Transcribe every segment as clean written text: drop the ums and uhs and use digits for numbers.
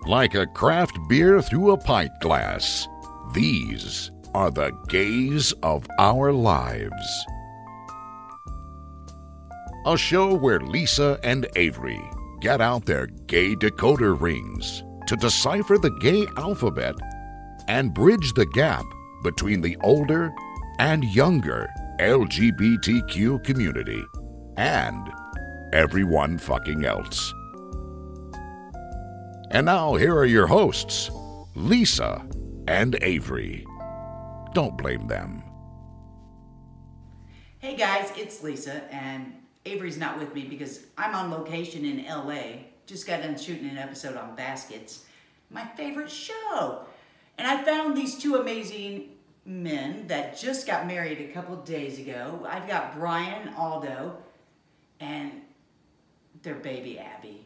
like a craft beer through a pint glass. These are the gays of our lives. A show where Lisa and Avery get out their gay decoder rings to decipher the gay alphabet and bridge the gap between the older and younger LGBTQ community and everyone fucking else. And now here are your hosts, Lisa and Avery. Don't blame them. Hey guys, it's Lisa, and Avery's not with me because I'm on location in LA. Just got done shooting an episode on Baskets, my favorite show. And I found these two amazing men that just got married a couple days ago. I've got Brian Aldo and their baby Abby.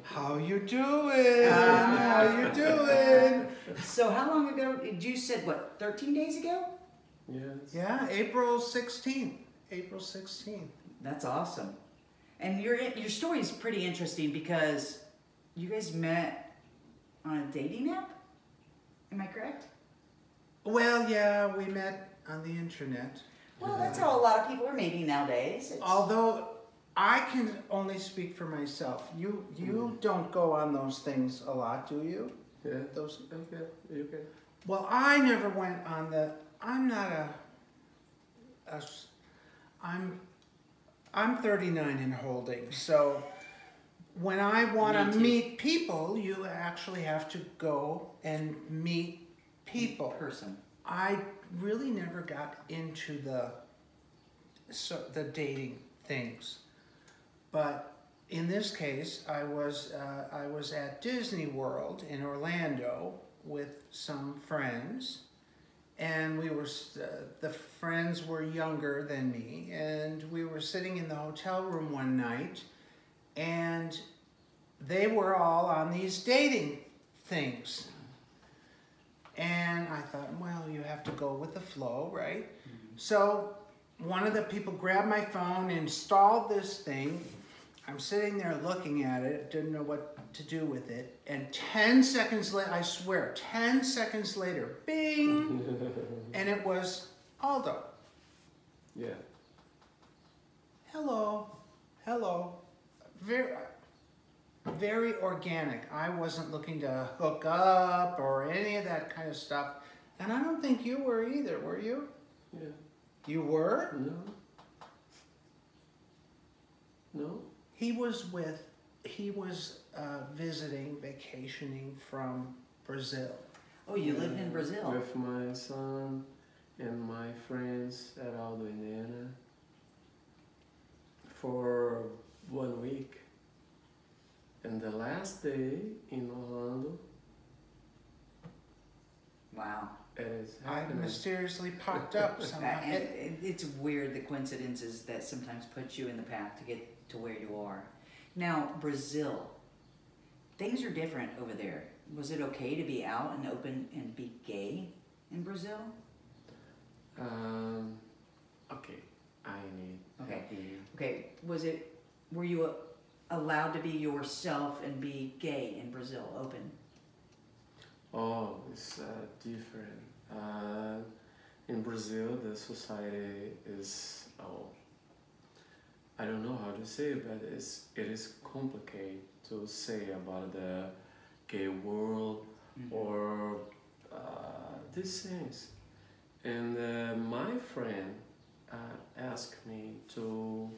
How you doing? How you doing? So how long ago? You said what? 13 days ago? Yes. Yeah, April 16th. April 16th. That's awesome. And your story is pretty interesting because you guys met on a dating app. Am I correct? Well, yeah, we met on the internet. Well, that's how a lot of people are meeting nowadays. Although I can only speak for myself. You don't go on those things a lot, do you? Yeah. Those. Okay. You can. Well, I never went on the. I'm not I'm 39 and holding, so when I want Me to too. meet people, you actually have to go and meet people. Person. I really never got into the dating things, but in this case, I was at Disney World in Orlando with some friends, and we were the friends were younger than me, and we were sitting in the hotel room one night, and they were all on these dating things. And I thought, well, you have to go with the flow, right? Mm-hmm. So one of the people grabbed my phone, installed this thing. I'm sitting there looking at it, didn't know what to do with it. And 10 seconds later, I swear, 10 seconds later, bing! And it was Aldo. Yeah. Hello. Very organic. I wasn't looking to hook up or any of that kind of stuff. And I don't think you were either, were you? Yeah. You were? No. He was visiting, vacationing from Brazil. Oh, you lived in Brazil. With my son and my friends at Aldo Indiana for 1 week. And the last day in Orlando, Wow. it is I happening. mysteriously popped up somehow. It's weird, the coincidences that sometimes put you in the path to get to where you are. Now, Brazil. Things are different over there. Was it okay to be out and open and be gay in Brazil? Okay, I need. Okay. help you. Okay, were you allowed to be yourself and be gay in Brazil, open? Oh, it's different. In Brazil, the society is, I don't know how to say it, but it is complicated to say about the gay world or these things. And my friend asked me to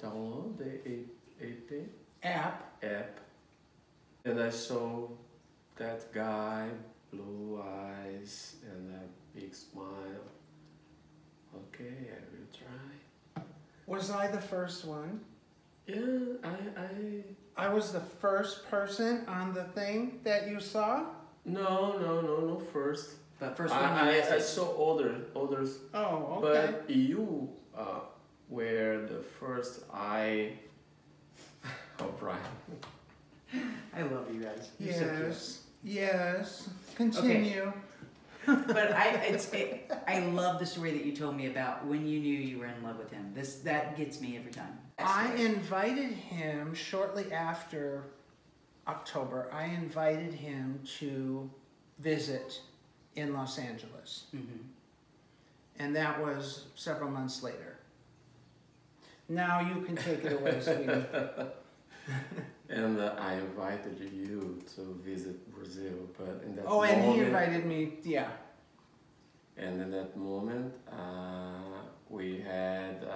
download the App. app, and I saw that guy, blue eyes and a big smile. Okay, I will try. Was I the first one? Yeah, I was the first person on the thing that you saw? no first. But first one you I messaged. saw others, Oh, okay. but you were the first. Oh, Brian. I love you guys. You're so cute. Yes. Continue. But I love the story that you told me about when you knew you were in love with him. That gets me every time. I invited him shortly after October, I invited him to visit in Los Angeles. Mm-hmm. And that was several months later. Now you can take it away, sweetie. And I invited you to visit Brazil, but in that Oh, moment, and he invited me, yeah. and in that moment, we had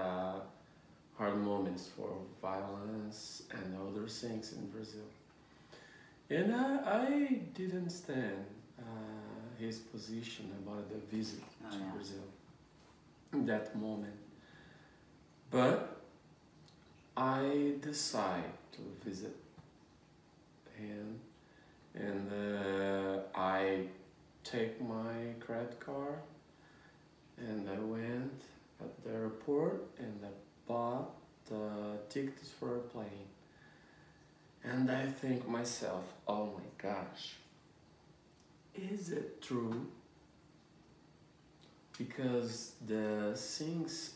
hard moments for violence and other things in Brazil. And I didn't understand his position about the visit to Brazil in that moment. But I decided to visit him, and I take my credit card and I went at the airport and I bought the tickets for a plane. And I think myself, oh my gosh, is it true? Because the things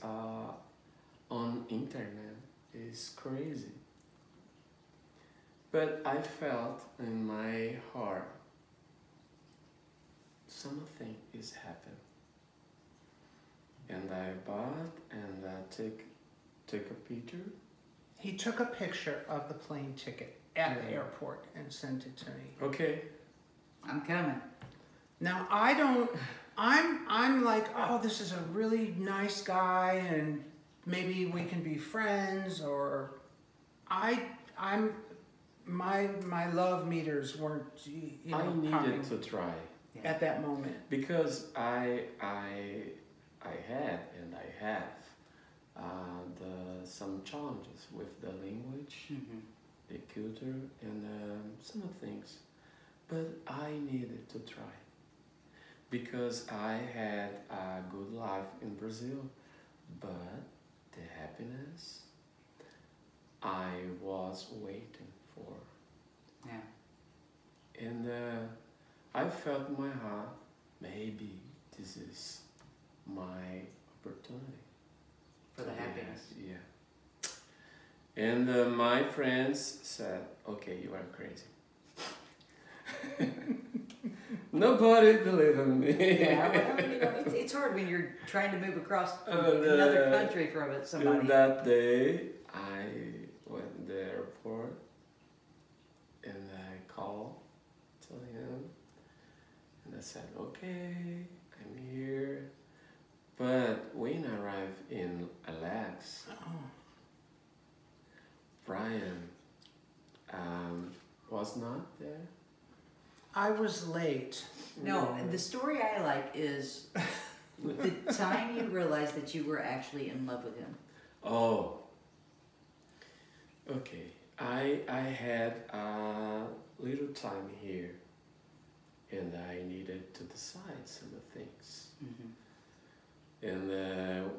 on internet is crazy. But I felt in my heart something is happening. And I bought and take a picture. He took a picture of the plane ticket at the airport and sent it to me. Okay. I'm coming. Now I'm like, oh, this is a really nice guy and maybe we can be friends, or my love meters weren't, I needed popping to try at that moment. because I had and I have some challenges with the language, Mm-hmm. the culture, and some of things, but I needed to try because I had a good life in Brazil, but the happiness I was waiting for. Yeah. And I felt in my heart, maybe this is my opportunity. For the happiness. Yeah. And my friends said, okay, you are crazy. Nobody believed in me. Yeah, well, it's hard when you're trying to move across another country from somebody. And that day, I went to the airport and I called to him and I said, okay, I'm here. But when I arrived in Alex, Brian was not there. I was late. No, the story I like is the time you realized that you were actually in love with him. Oh, okay. I had a little time here and I needed to decide some things. Mm-hmm. And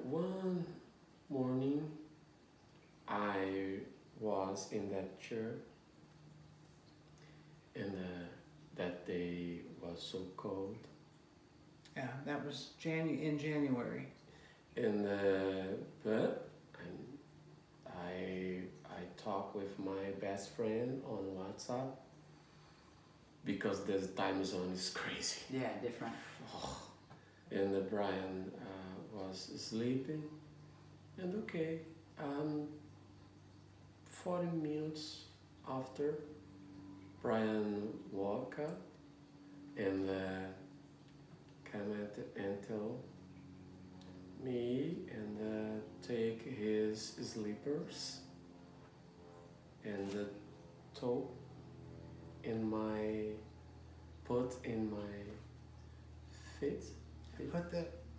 one morning I was in that church and that day was so cold. Yeah, that was in January. And but I talked with my best friend on WhatsApp because the time zone is crazy. Yeah, different. Oh. And Brian was sleeping, and okay, 40 minutes after, Brian woke up and came and told me and take his slippers and put in my feet.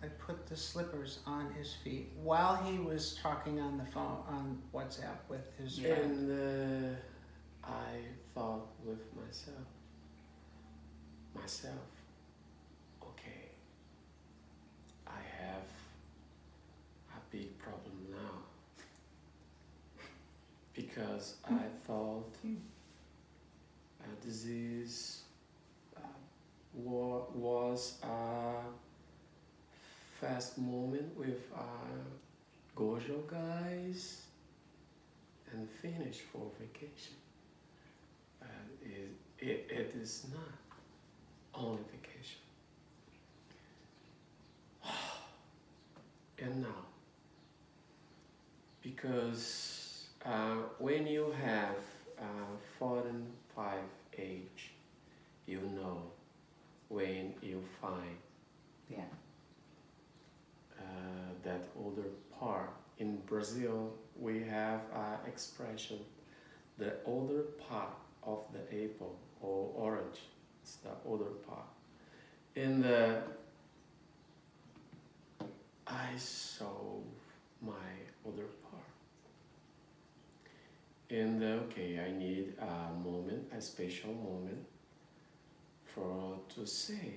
I put the slippers on his feet while he was talking on the phone on WhatsApp with his friend. And I thought with myself, okay, I have a big problem now because I thought this is was a fast moment with Gojo guys and finish for vacation. it is not only vacation. And now, because when you have 45 age, you know when you find Yeah. that older part. In Brazil, we have expression, the older part of the apple or orange. It's the older part. In the I saw my older part. And okay, I need a moment, a special moment, for to say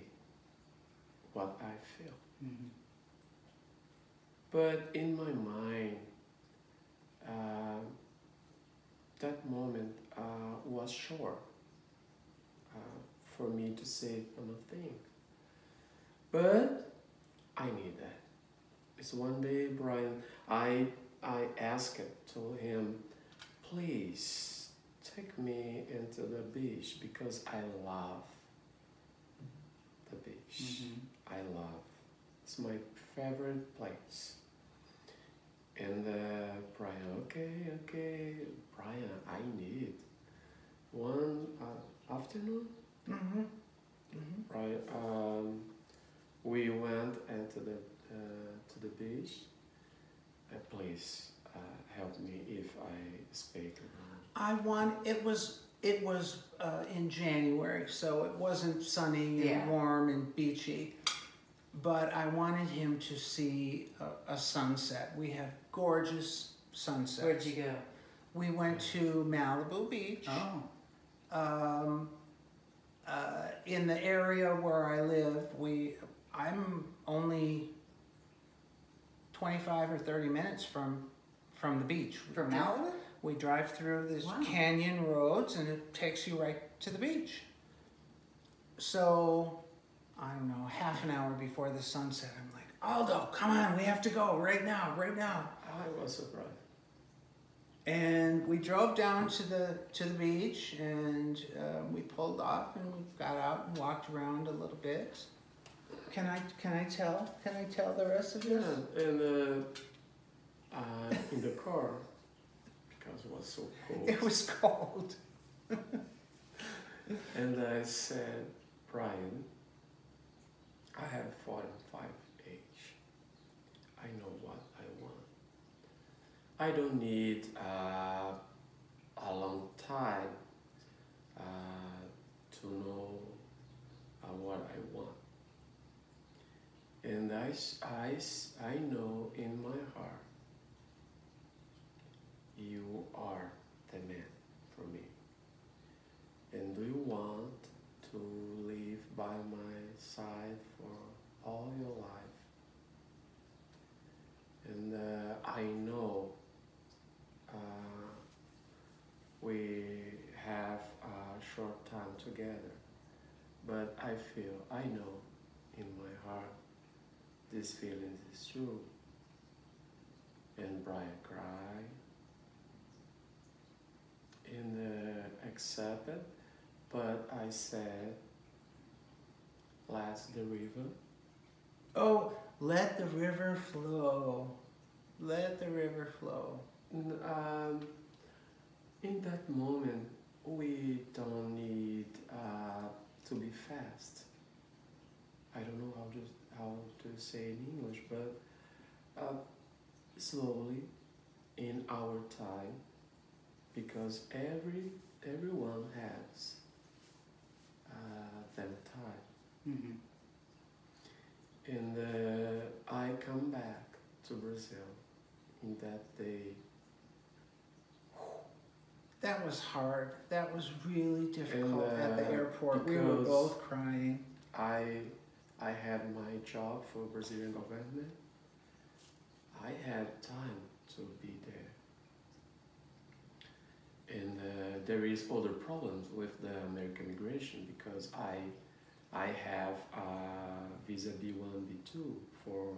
what I feel. Mm-hmm. But in my mind, that moment was short for me to say anything. But I need that. It's one day, Brian, I asked to him, please take me into the beach because I love the beach. Mm-hmm. I love. It's my favorite place. And Brian, okay, Brian, I need one afternoon. Mm-hmm. Mm-hmm. Right. We went into the to the beach. Please help me if I speak wrong. It was in January, so it wasn't sunny and Yeah. warm and beachy. But I wanted him to see a sunset. We have gorgeous sunsets. Where'd you go? We went to Malibu Beach. Oh. In the area where I live, I'm only 25 or 30 minutes from the beach. From Malibu? We drive through these Wow. canyon roads and it takes you right to the beach. So, I don't know, half an hour before the sunset, I'm like, Aldo, come on, we have to go right now. I was surprised. And we drove down to the beach and we pulled off and we got out and walked around a little bit. Can I tell the rest of Yeah, this? and in the car, because it was so cold. It was cold. And I said, Brian, I have 45 age. I know what I want. I don't need a long time to know what I want. And I know in my heart, you are the man for me. And do you want to live by my side for all your life? And I know we have a short time together, but I know in my heart this feeling is true. And Brian cried and accepted, but I said, let the river. Oh, let the river flow. Let the river flow. In that moment, we don't need to be fast. I don't know how to say in English, but slowly in our time, because everyone has their time. Mm-hmm. And I come back to Brazil in that day. That was hard. That was really difficult And, at the airport. We were because both crying. I had my job for Brazilian government. I had time to be there. And there is other problems with the American immigration because I have visa B1, B2 for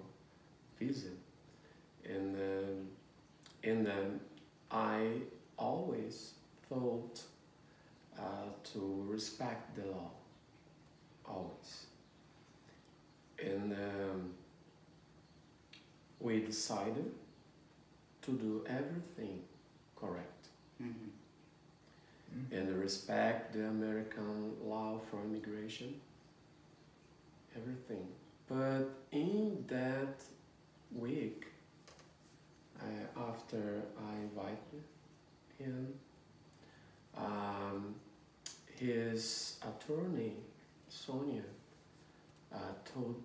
visa. And then I always thought to respect the law, always. And we decided to do everything correct. And respect the American law for immigration, everything. But in that week, after I invited him, his attorney, Sonia, told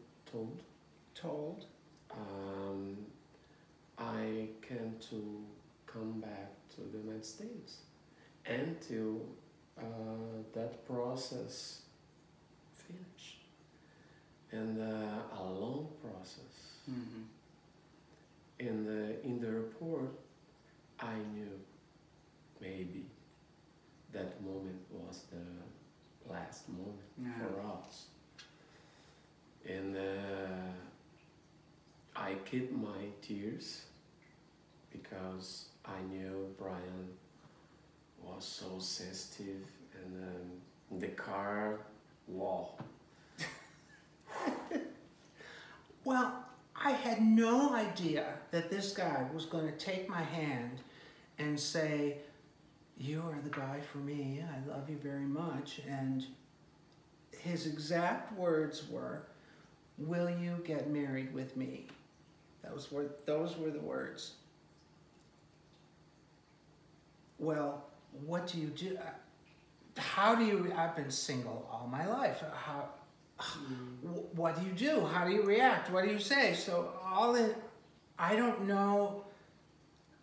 I can to come back to the United States until that process finished. And a long process. In the report, I knew maybe that moment was the last moment for us. And I kept my tears because I knew Brian was so sensitive, and the car, wow. Well, I had no idea that this guy was going to take my hand and say, "You are the guy for me, I love you very much." And his exact words were, "Will you get married with me?" Those were the words. Well, what do you do? How do you, I've been single all my life. What do you do? How do you react? What do you say? So I don't know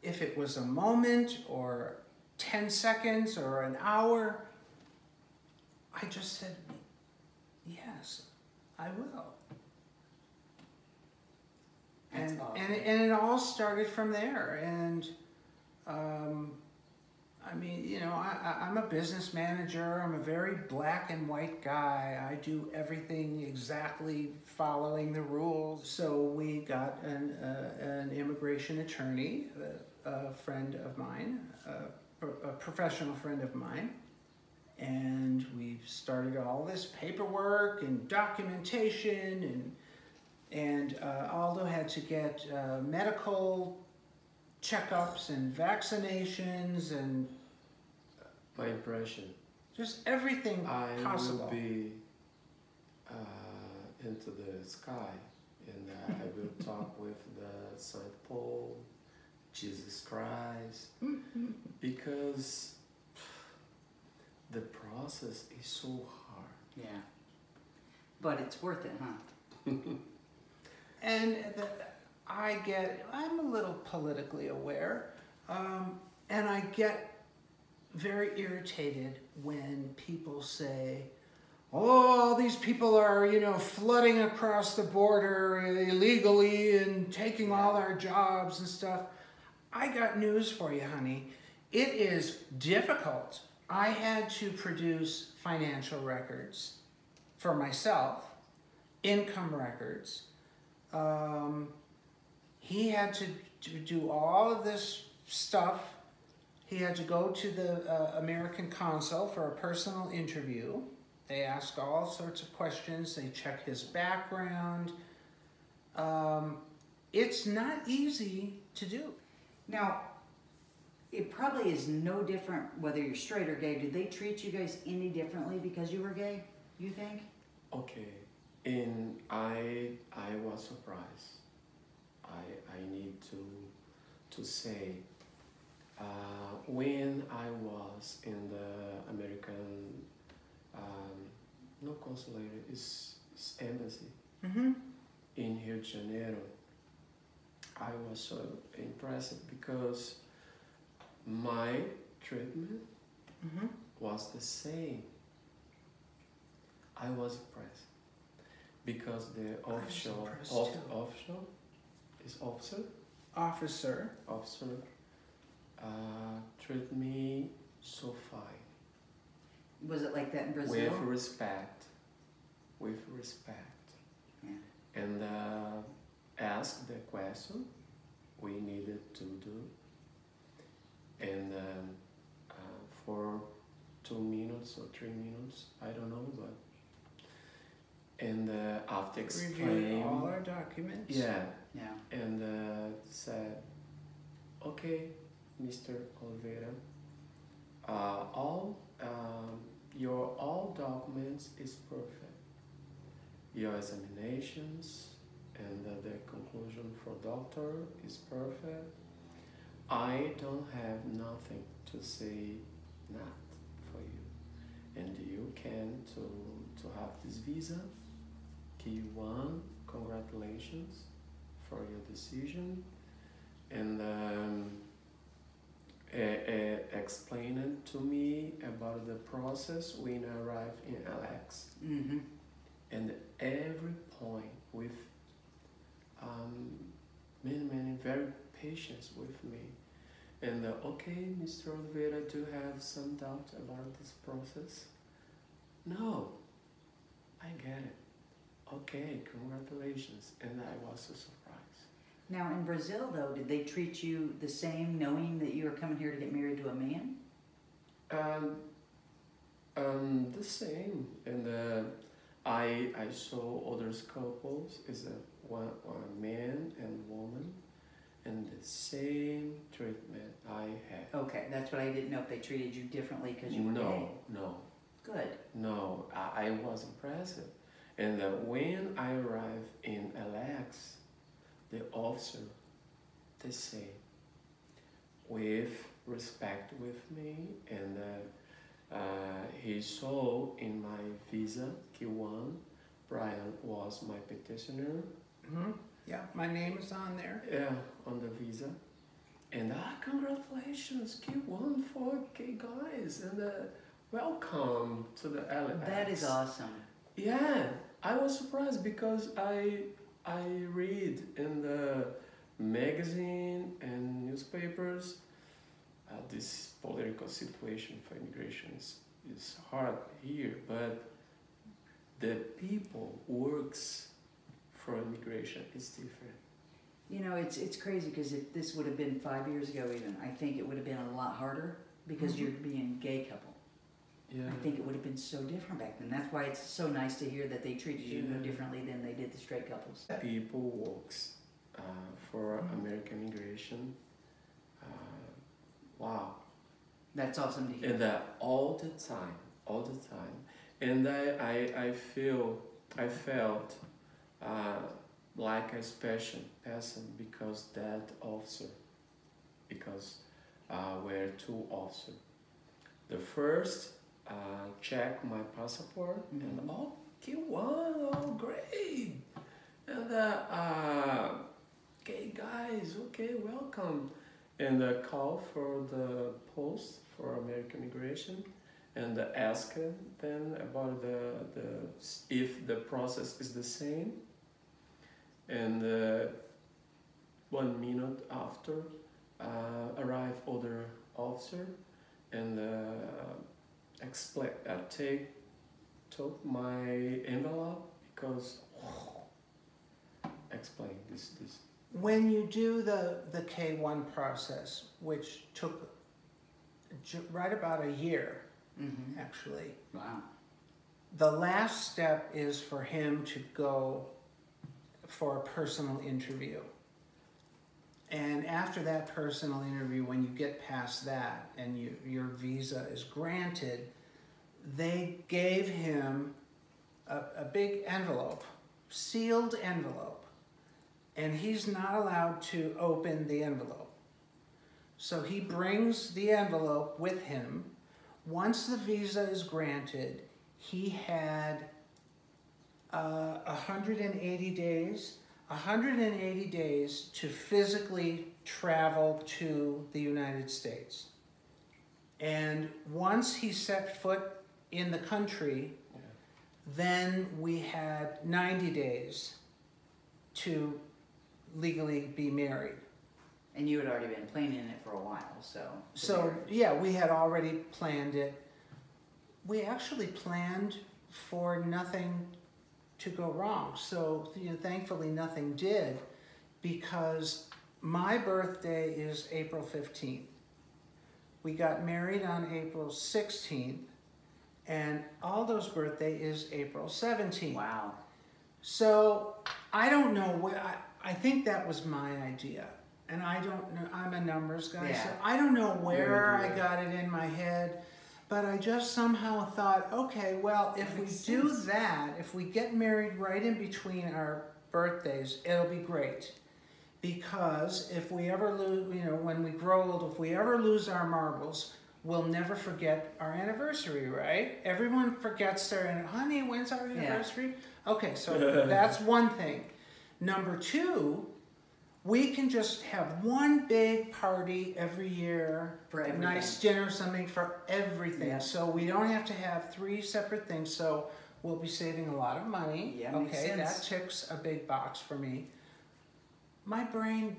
if it was a moment or 10 seconds or an hour. I just said, yes, I will. And it all started from there. And I mean, you know, I'm a business manager. I'm a very black and white guy. I do everything exactly following the rules. So we got an immigration attorney, a friend of mine, a professional friend of mine. And we started all this paperwork and documentation, and Aldo had to get medical checkups and vaccinations and my impression, just everything possible. I will be into the sky, and I will talk with the Saint Paul, Jesus Christ, because the process is so hard. Yeah, but it's worth it, huh? And I'm a little politically aware, and I get very irritated when people say, "Oh, all these people are, you know, flooding across the border illegally and taking all our jobs and stuff." I got news for you, honey. It is difficult. I had to produce financial records for myself, income records. He had to do all of this stuff. He had to go to the American consul for a personal interview. They ask all sorts of questions. They check his background. It's not easy to do. Now, it probably is no different whether you're straight or gay. Did they treat you guys any differently because you were gay, you think? Okay, and I was surprised. I need to say, when I was in the American, no consulate, it's embassy in Rio de Janeiro, I was so impressed because my treatment was the same. I was impressed because the officer treated me so fine. Was it like that in Brazil? With respect. Yeah. And ask the question we needed to do. And for 2 minutes minutes or 3 minutes, I don't know, but and after Reviewed explaining, all our documents. yeah, Yeah. and said, okay, Mr. Oliveira, your all documents is perfect. Your examinations and the conclusion for doctor is perfect. I don't have nothing to say not for you, and you can to have this visa. Q1, congratulations for your decision, and explained to me about the process when I arrived in LX, Mm-hmm. and every point with many very patience with me. And okay, Mr. Oliveira, do you have some doubt about this process? No, I get it. Okay, congratulations. And I was so surprised. Now, in Brazil, though, did they treat you the same, knowing that you were coming here to get married to a man? The same. And I saw other couples, is one man and woman, and the same treatment I had. Okay, that's what I didn't know, if they treated you differently because you were gay. No. Good. No, I was impressed. And when I arrived in LX, the officer, they say, with respect with me, and he saw in my visa, Q1, Brian was my petitioner. Mm-hmm. Yeah, my name is on there. Yeah, on the visa. And congratulations, Q1 for gay guys, and welcome to the LX. That is awesome. Yeah, I was surprised because I read in the magazine and newspapers this political situation for immigration is hard here, but the people works for immigration is different. You know, it's crazy because if this would have been 5 years ago even, I think it would have been a lot harder because Mhm. you're being a gay couple. Yeah. I think it would have been so different back then. That's why it's so nice to hear that they treated you no Yeah. differently than they did the straight couples. People works for American immigration. Wow. That's awesome to hear. And all the time. And I felt like a special person because that officer, because we're two officers. The first check my passport and Mhm. Q1, great. And okay guys, okay, welcome. And call for the post for American Immigration and ask them about if the process is the same. And 1 minute after arrive other officer and took my envelope because explain this. When you do the K1 process, which took right about a year, Mm-hmm. actually, Wow. the last step is for him to go for a personal interview. And after that personal interview, when you get past that and your visa is granted, they gave him a big envelope, sealed envelope, and he's not allowed to open the envelope. So he brings the envelope with him. Once the visa is granted, he had 180 days to physically travel to the United States. And once he set foot in the country, then we had 90 days to legally be married. And you had already been planning it for a while, so. So yeah, we had already planned it. We actually planned for nothing to go wrong. So thankfully nothing did, because my birthday is April 15th. We got married on April 16th, And Aldo's birthday is April 17th. Wow. So I don't know where, I think that was my idea. And I don't know, I'm a numbers guy, so Yeah. I don't know where Very I good. got it in my head. But I just somehow thought, okay, well, if That we makes do sense. that, if we get married right in between our birthdays, it'll be great. Because if we ever lose, you know, when we grow old, if we ever lose our marbles, we'll never forget our anniversary, right? Everyone forgets their, honey, when's our anniversary? Okay, so that's one thing. Number two, we can just have one big party every year, For everything. nice dinner, something for everything. Yeah. So we don't have to have three separate things. So we'll be saving a lot of money. Yeah, makes okay, that sense. ticks a big box for me. My brain,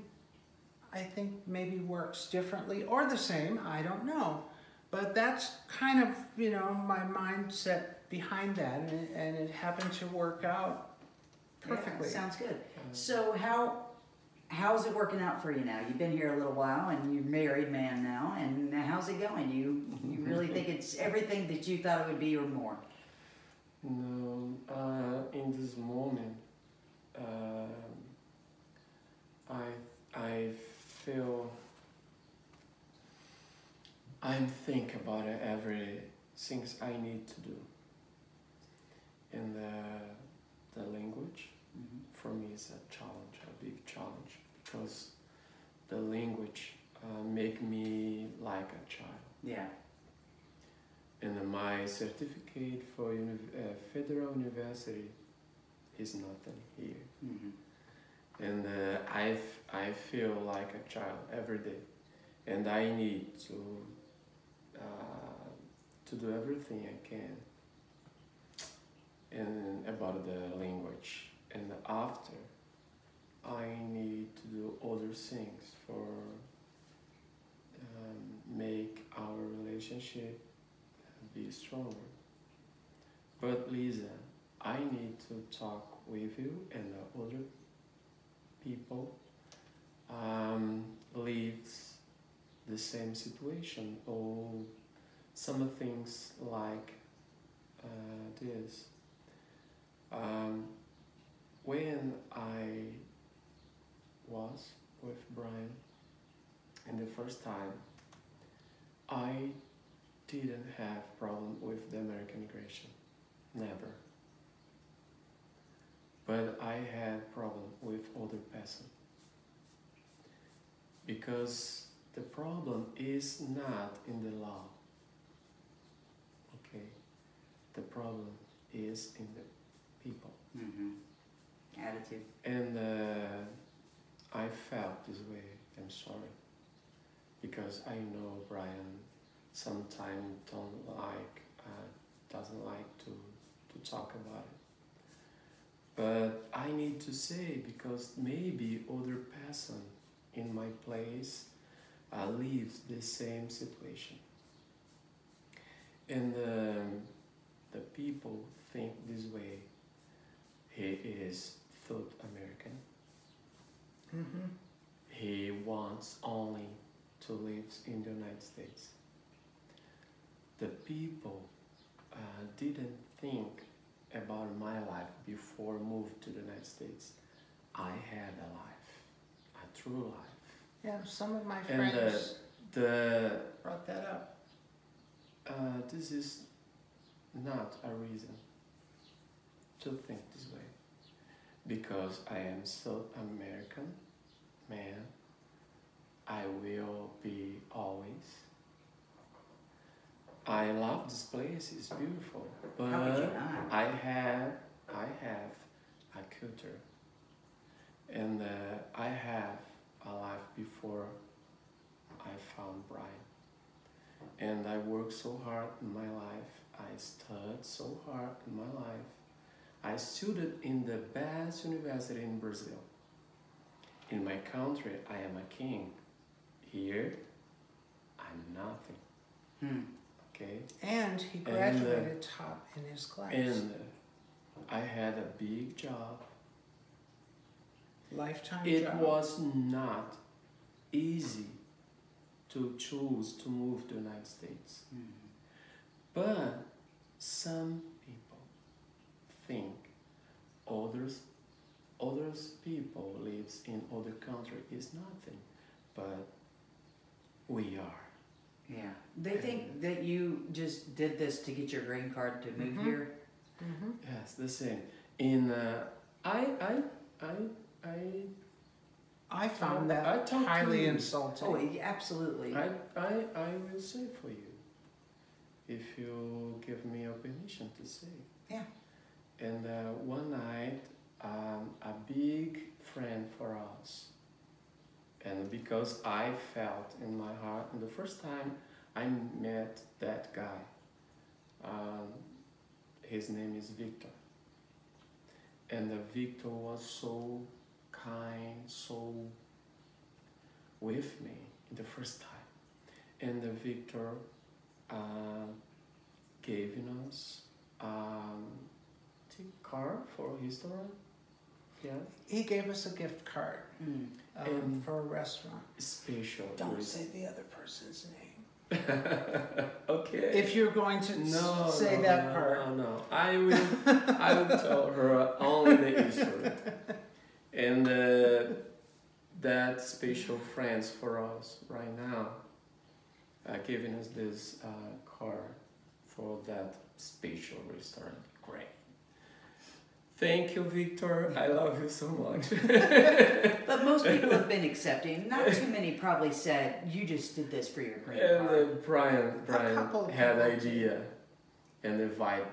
I think, maybe works differently or the same. I don't know. But that's kind of, you know, my mindset behind that. And it happened to work out perfectly. Yeah, sounds good. So how's it working out for you now? You've been here a little while, and you're a married man now. And how's it going? You really think it's everything that you thought it would be, or more? No, in this moment, I feel I'm think about it every things I need to do. And the language for me is a challenge, a big challenge, because the language make me like a child. Yeah. And my certificate for Federal University is nothing here. Mm-hmm. And I feel like a child every day, and I need to do everything I can and about the language. And after, I need to do other things for make our relationship be stronger. But Lisa, I need to talk with you and the other people lives the same situation or some things like this. When I was with Brian and the first time, I didn't have problem with the American immigration, never. But I had problem with other person, because the problem is not in the law. Okay, the problem is in the people. Mm-hmm. Attitude. And I felt this way. I'm sorry, because I know Brian sometimes doesn't like to talk about it. But I need to say, because maybe other person in my place lives the same situation. And the people think this way. He is thought American. Mm-hmm. He wants only to live in the United States. The people didn't think about my life before moving to the United States. I had a life, a true life. Yeah, some of my And friends the brought that up. this is not a reason to think this way, because I am South American man. I will be always. I love this place, it's beautiful, but How could you not? I have a culture, and I have a life before I found Brian, and I worked so hard in my life. I studied so hard in my life. I studied in the best university in Brazil. In my country, I am a king. Here, I'm nothing. Okay. And he graduated top in his class. And I had a big job. Lifetime It job. was not easy to choose to move to the United States. But some people think others people lives in other country is nothing, but we are. Yeah. They think that you just did this to get your green card to move here. Mm-hmm. Yes, the same. In I found I that talked to highly you. insulting. Oh, absolutely. I will say for you if you give me a permission to say. Yeah. And one night, a big friend for us, and because I felt in my heart, and the first time I met that guy, his name is Victor, and Victor was so kind, so with me in the first time, and Victor gave us card for his restaurant. Yeah. He gave us a gift card And- for a restaurant. Special. Don't say the other person's name. Okay. If you're going to say that part. No. I will tell her only the history. And that special friends for us right now, giving us this card for that special restaurant. Great. Thank you, Victor. I love you so much. But most people have been accepting. Not too many probably said, you just did this for your green And card. Brian couple had people idea and invite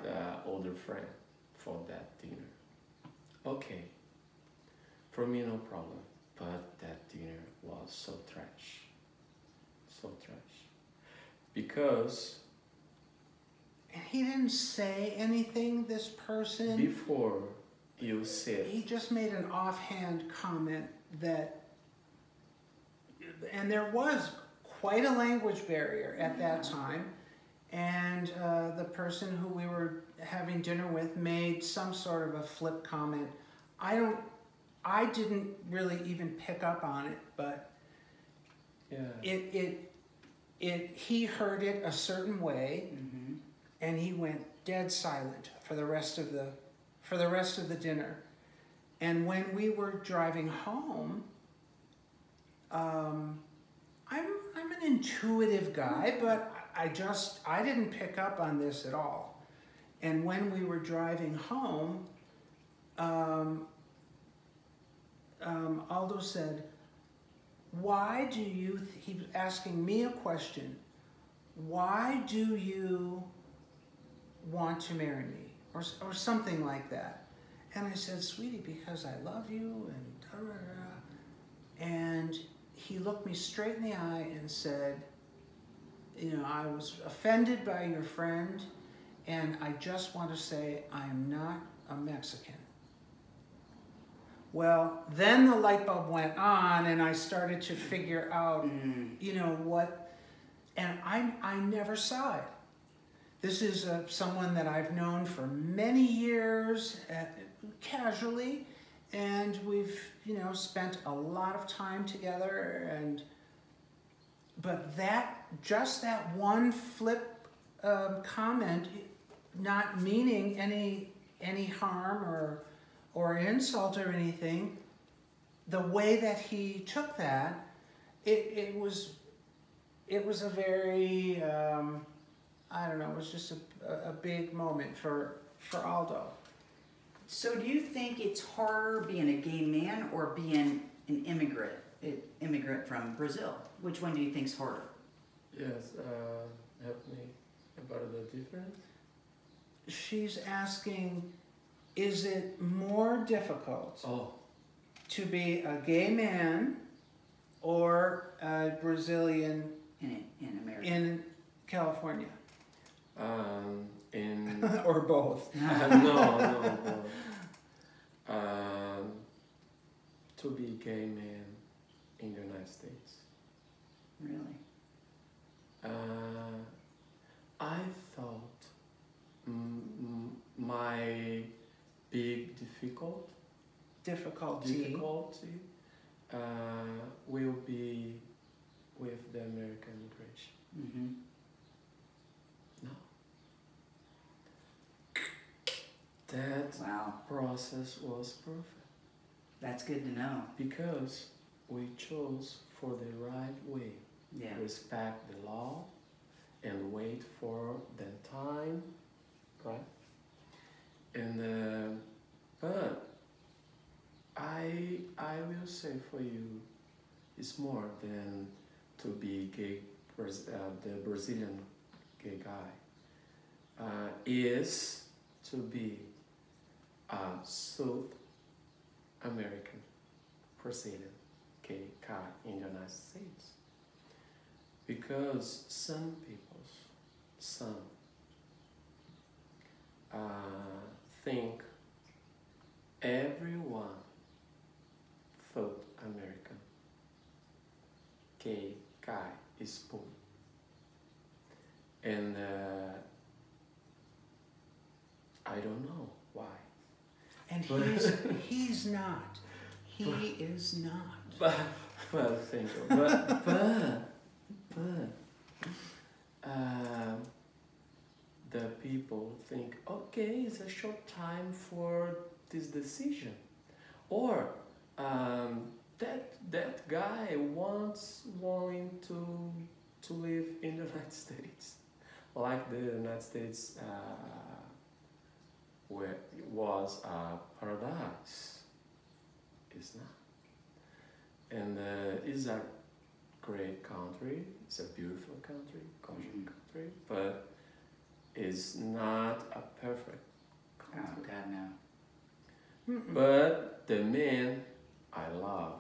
older friend for that dinner. Okay, for me no problem, but that dinner was so trash, because He didn't say anything, this person. before you said, He just made an offhand comment that, and there was quite a language barrier at that time, and the person who we were having dinner with made some sort of a flip comment. I didn't really even pick up on it, but yeah, he heard it a certain way, and he went dead silent for the rest of the dinner. And when we were driving home, I'm an intuitive guy, but I didn't pick up on this at all. And when we were driving home, Aldo said, "Why do you?" He was asking me a question. "Why do you want to marry me?" Or something like that. And I said, "Sweetie, because I love you," and da, da, da. And he looked me straight in the eye and said, "I was offended by your friend, and I just want to say I am not a Mexican." Well, then the light bulb went on, and I started to figure out, what, and I never saw it. This is someone that I've known for many years, casually, and we've, spent a lot of time together, but that one flip comment, not meaning any harm or insult or anything, the way that he took that, it was a very, I don't know, it was just a big moment for Aldo. So do you think it's harder being a gay man or being an immigrant from Brazil? Which one do you think's harder? yes, help me about the difference. She's asking, is it more difficult to be a gay man or a Brazilian In America. in California? In Or both? no. To be gay man in the United States. Really? I thought my big difficulty will be with the American immigration. Mm-hmm. No. that Wow, process was perfect that's good to know. because we chose for the right way. Yeah. Respect the law and wait for the time, right? And but I will say for you, it's more than to be gay. The Brazilian gay guy is to be a South American Brazilian gay guy in the United States. Because some think everyone South American gay guy is poor. And I don't know why. And he's not. He is not. But well, thank you. But the people think, okay, it's a short time for this decision, or that guy wanting to live in the United States, like the United States where it was a paradise. It's not, and it's a great country. It's a beautiful country, gorgeous country, but it's not a perfect Oh country. God, no. But the man I love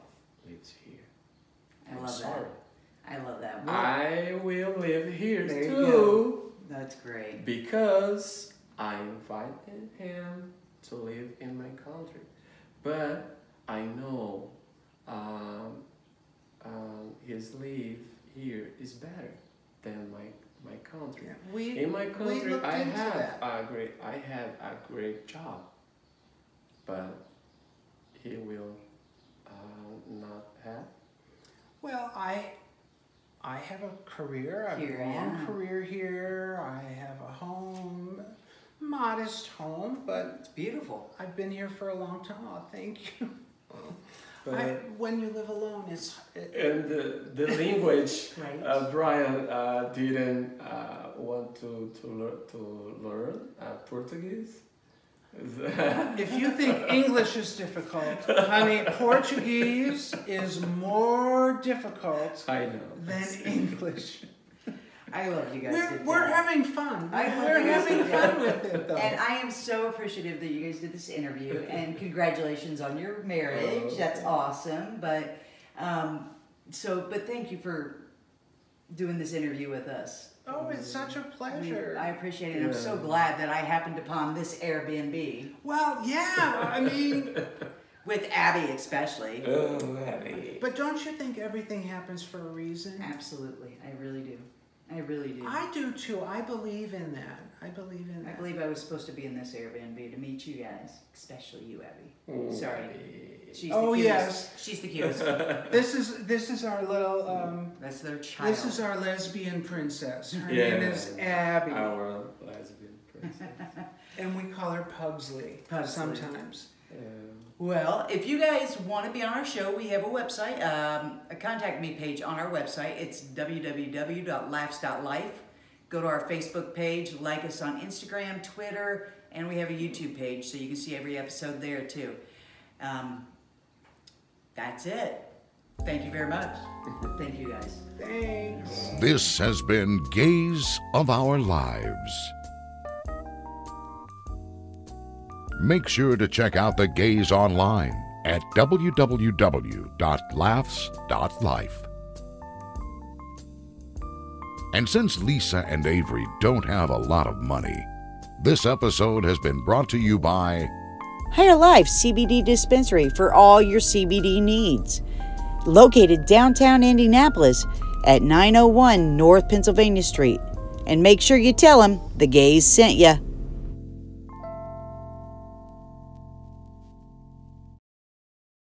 lives here. I I'm love sorry. that. I love that. Well, I will live here There you too that's great. because I invited him to live in my country. But I know his life here is better than my country. In my country, looked I into had that. a great job, but he will not have. Well, I have a career. I have Here, a long yeah. career here. I have a home, modest home, but It's beautiful. I've been here for a long time. Oh, thank you. But When you live alone, and the language, Right. Brian didn't want to learn Portuguese. if you think English is difficult, honey, Portuguese is more difficult I know. than English. I love you guys. did We're that. having fun. I hope We're you guys having did that. fun with it, though. And I am so appreciative that you guys did this interview, and congratulations on your marriage. Oh, That's okay. awesome. But but thank you for doing this interview with us. Oh, it's such a pleasure. I appreciate it. And I'm so Yeah. glad that I happened upon this Airbnb Well, yeah, I mean, with Abby, especially. Oh, Abby. but don't you think everything happens for a reason? Absolutely, I really do. I really do. I do too. I believe in that. I believe in I that. believe I was supposed to be in this Airbnb to meet you guys, especially you, Abby. Oh, Sorry. Abby. She's Oh, the cutest. yes. She's the cutest. This is our little That's their child. this is our lesbian princess. Her Yeah. name is Abby, Our lesbian princess. and we call her Pugsley, Pugsley. sometimes. Well, if you guys want to be on our show, we have a website, a contact me page on our website. It's www.laughs.life. Go to our Facebook page, like us on Instagram, Twitter, and we have a YouTube page, so you can see every episode there too. That's it. Thank you very much. Thank you guys. Thanks. This has been Gays of Our Lives. Make sure to check out the Gays online at www.laughs.life. And since Lisa and Avery don't have a lot of money, this episode has been brought to you by Higher Life CBD Dispensary for all your CBD needs. Located downtown Indianapolis at 901 North Pennsylvania Street. And make sure you tell them the gays sent you.